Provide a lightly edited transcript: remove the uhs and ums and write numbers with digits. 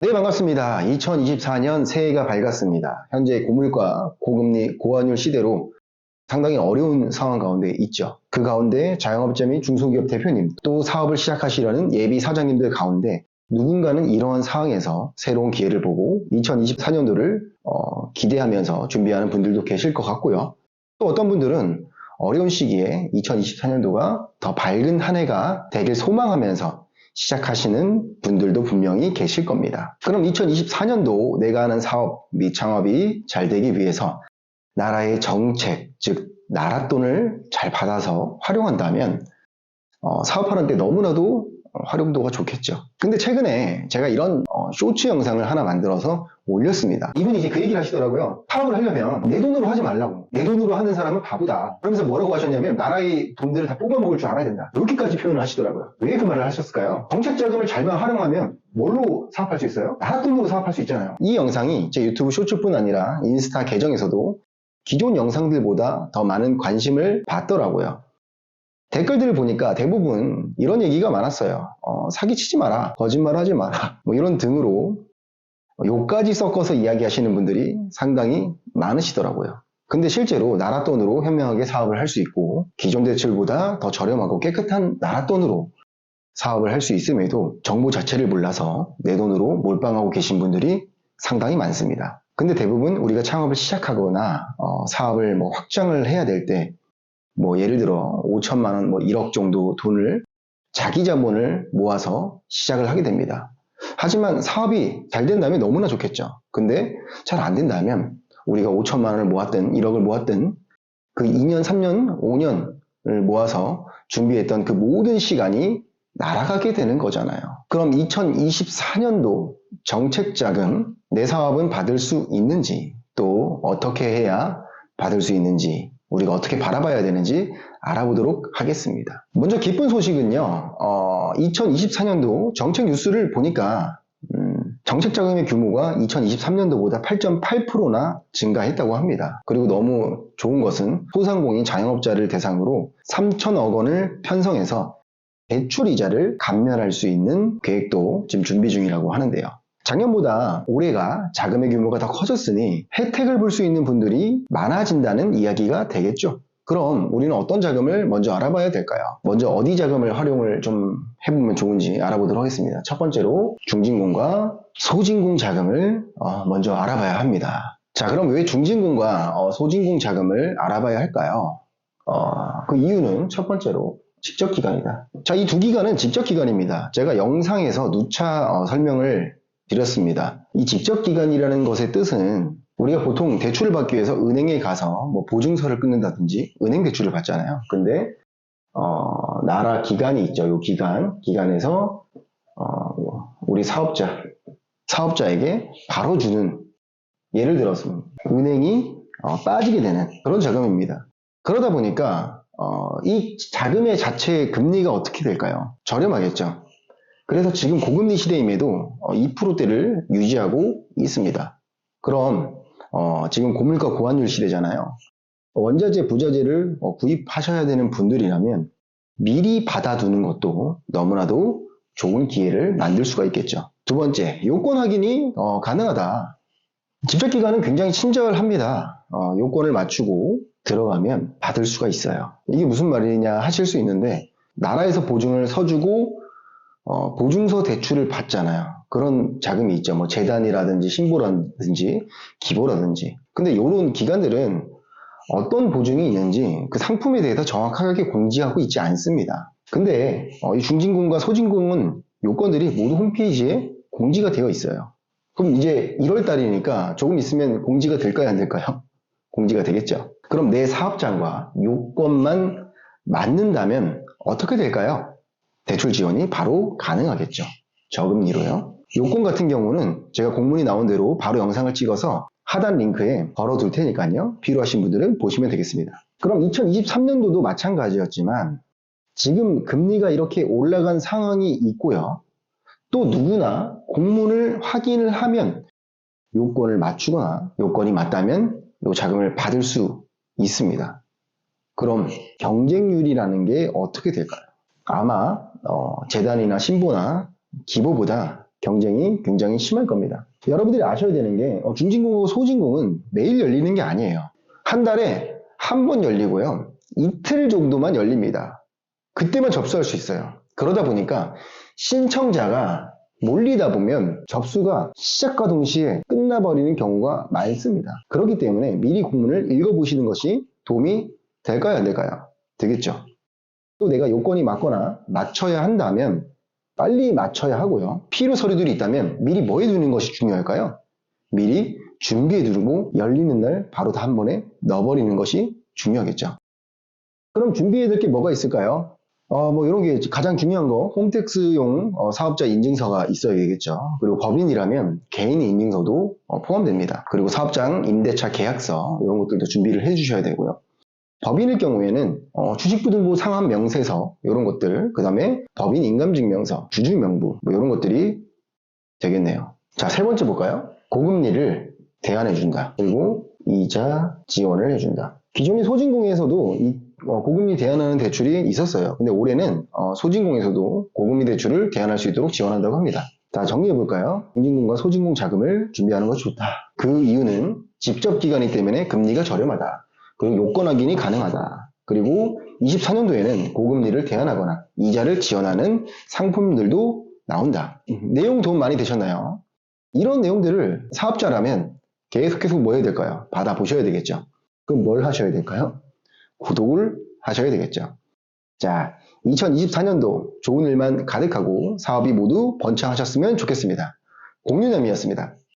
네, 반갑습니다. 2024년 새해가 밝았습니다. 현재 고물가, 고금리, 고환율 시대로 상당히 어려운 상황 가운데 있죠. 그 가운데 자영업자 및 중소기업 대표님, 또 사업을 시작하시려는 예비 사장님들 가운데 누군가는 이러한 상황에서 새로운 기회를 보고 2024년도를 기대하면서 준비하는 분들도 계실 것 같고요. 또 어떤 분들은 어려운 시기에 2024년도가 더 밝은 한 해가 되길 소망하면서 시작하시는 분들도 분명히 계실 겁니다. 그럼 2024년도 내가 하는 사업 및 창업이 잘 되기 위해서 나라의 정책, 즉 나라 돈을 잘 받아서 활용한다면 사업하는 데 너무나도 활용도가 좋겠죠. 근데 최근에 제가 이런 쇼츠 영상을 하나 만들어서 올렸습니다. 이분이 이제 그 얘기를 하시더라고요. 사업을 하려면 내 돈으로 하지 말라고. 내 돈으로 하는 사람은 바보다. 그러면서 뭐라고 하셨냐면 나라의 돈들을 다 뽑아먹을 줄 알아야 된다. 이렇게까지 표현을 하시더라고요. 왜 그 말을 하셨을까요? 정책 자금을 잘만 활용하면 뭘로 사업할 수 있어요? 나라 돈으로 사업할 수 있잖아요. 이 영상이 제 유튜브 쇼츠뿐 아니라 인스타 계정에서도 기존 영상들보다 더 많은 관심을 받더라고요. 댓글들을 보니까 대부분 이런 얘기가 많았어요. 사기치지 마라, 거짓말하지 마라, 뭐 이런 등으로 욕까지 섞어서 이야기하시는 분들이 상당히 많으시더라고요. 근데 실제로 나라 돈으로 현명하게 사업을 할 수 있고 기존 대출보다 더 저렴하고 깨끗한 나라 돈으로 사업을 할 수 있음에도 정보 자체를 몰라서 내 돈으로 몰빵하고 계신 분들이 상당히 많습니다. 근데 대부분 우리가 창업을 시작하거나 사업을 확장을 해야 될 때 예를 들어 5천만 원, 1억 정도 돈을 자기 자본을 모아서 시작을 하게 됩니다. 하지만 사업이 잘 된다면 너무나 좋겠죠. 근데 잘 안 된다면 우리가 5천만 원을 모았든 1억을 모았든 그 2년, 3년, 5년을 모아서 준비했던 그 모든 시간이 날아가게 되는 거잖아요. 그럼 2024년도 정책 자금, 내 사업은 받을 수 있는지, 또 어떻게 해야 받을 수 있는지, 우리가 어떻게 바라봐야 되는지 알아보도록 하겠습니다. 먼저 기쁜 소식은요, 2024년도 정책 뉴스를 보니까 정책 자금의 규모가 2023년도보다 8.8%나 증가했다고 합니다. 그리고 너무 좋은 것은 소상공인 자영업자를 대상으로 3천억 원을 편성해서 대출 이자를 감면할 수 있는 계획도 지금 준비 중이라고 하는데요. 작년보다 올해가 자금의 규모가 더 커졌으니 혜택을 볼 수 있는 분들이 많아진다는 이야기가 되겠죠. 그럼 우리는 어떤 자금을 먼저 알아봐야 될까요? 먼저 어디 자금을 활용을 좀 해보면 좋은지 알아보도록 하겠습니다. 첫 번째로 중진공과 소진공 자금을 먼저 알아봐야 합니다. 자, 그럼 왜 중진공과 소진공 자금을 알아봐야 할까요? 그 이유는 첫 번째로 직접기관이다. 자, 이 두 기관은 직접기관입니다. 제가 영상에서 누차 설명을 드렸습니다. 이 직접기관이라는 것의 뜻은 우리가 보통 대출을 받기 위해서 은행에 가서 보증서를 끊는다든지 은행 대출을 받잖아요. 근데 나라 기관이 있죠. 이 기관에서 우리 사업자에게 바로 주는, 예를 들어서 은행이 빠지게 되는 그런 자금입니다. 그러다 보니까 이 자금의 자체의 금리가 어떻게 될까요? 저렴하겠죠. 그래서 지금 고금리 시대임에도 2%대를 유지하고 있습니다. 그럼 지금 고물가 고환율 시대잖아요. 원자재, 부자재를 구입하셔야 되는 분들이라면 미리 받아두는 것도 너무나도 좋은 기회를 만들 수가 있겠죠. 두 번째, 요건 확인이 가능하다. 집적기관은 굉장히 친절합니다. 요건을 맞추고 들어가면 받을 수가 있어요. 이게 무슨 말이냐 하실 수 있는데, 나라에서 보증을 서주고 보증서 대출을 받잖아요. 그런 자금이 있죠. 재단이라든지 신보라든지 기보라든지. 근데 이런 기관들은 어떤 보증이 있는지 그 상품에 대해서 정확하게 공지하고 있지 않습니다. 근데 이 중진공과 소진공은 요건들이 모두 홈페이지에 공지가 되어 있어요. 그럼 이제 1월 달이니까 조금 있으면 공지가 될까요, 안 될까요? 공지가 되겠죠. 그럼 내 사업장과 요건만 맞는다면 어떻게 될까요? 대출 지원이 바로 가능하겠죠. 저금리로요. 요건 같은 경우는 제가 공문이 나온 대로 바로 영상을 찍어서 하단 링크에 걸어둘 테니까요. 필요하신 분들은 보시면 되겠습니다. 그럼 2023년도도 마찬가지였지만 지금 금리가 이렇게 올라간 상황이 있고요. 또 누구나 공문을 확인을 하면 요건을 맞추거나 요건이 맞다면 요 자금을 받을 수 있습니다. 그럼 경쟁률이라는 게 어떻게 될까요? 아마 재단이나 신보나 기보보다 경쟁이 굉장히 심할 겁니다. 여러분들이 아셔야 되는 게 중진공하고 소진공은 매일 열리는 게 아니에요. 한 달에 한 번 열리고요. 이틀 정도만 열립니다. 그때만 접수할 수 있어요. 그러다 보니까 신청자가 몰리다 보면 접수가 시작과 동시에 끝나버리는 경우가 많습니다. 그렇기 때문에 미리 공문을 읽어보시는 것이 도움이 될까요? 안 될까요? 되겠죠. 또 내가 요건이 맞거나 맞춰야 한다면 빨리 맞춰야 하고요. 필요 서류들이 있다면 미리 뭐 해두는 것이 중요할까요? 미리 준비해두고 열리는 날 바로 다 한 번에 넣어버리는 것이 중요하겠죠. 그럼 준비해야 될 게 뭐가 있을까요? 이런 게 가장 중요한 거, 홈택스용 사업자 인증서가 있어야 되겠죠. 그리고 법인이라면 개인 인증서도 포함됩니다. 그리고 사업장 임대차 계약서, 이런 것들도 준비를 해주셔야 되고요. 법인일 경우에는 주식부등본 상환 명세서, 이런 것들, 그 다음에 법인 인감증명서, 주주명부, 이런 것들이 되겠네요. 자, 세 번째 볼까요? 고금리를 대안해준다. 그리고 이자 지원을 해준다. 기존의 소진공에서도 고금리 대안하는 대출이 있었어요. 근데 올해는 소진공에서도 고금리 대출을 대안할 수 있도록 지원한다고 합니다. 자, 정리해볼까요? 중진공과 소진공 자금을 준비하는 것이 좋다. 그 이유는 직접 기간이기 때문에 금리가 저렴하다. 그리고 요건 확인이 가능하다. 그리고 24년도에는 고금리를 대안하거나 이자를 지원하는 상품들도 나온다. 내용 도움 많이 되셨나요? 이런 내용들을 사업자라면 계속해서 뭐 해야 될까요? 받아보셔야 되겠죠. 그럼 뭘 하셔야 될까요? 구독을 하셔야 되겠죠. 자, 2024년도 좋은 일만 가득하고 사업이 모두 번창하셨으면 좋겠습니다. 공유남이었습니다.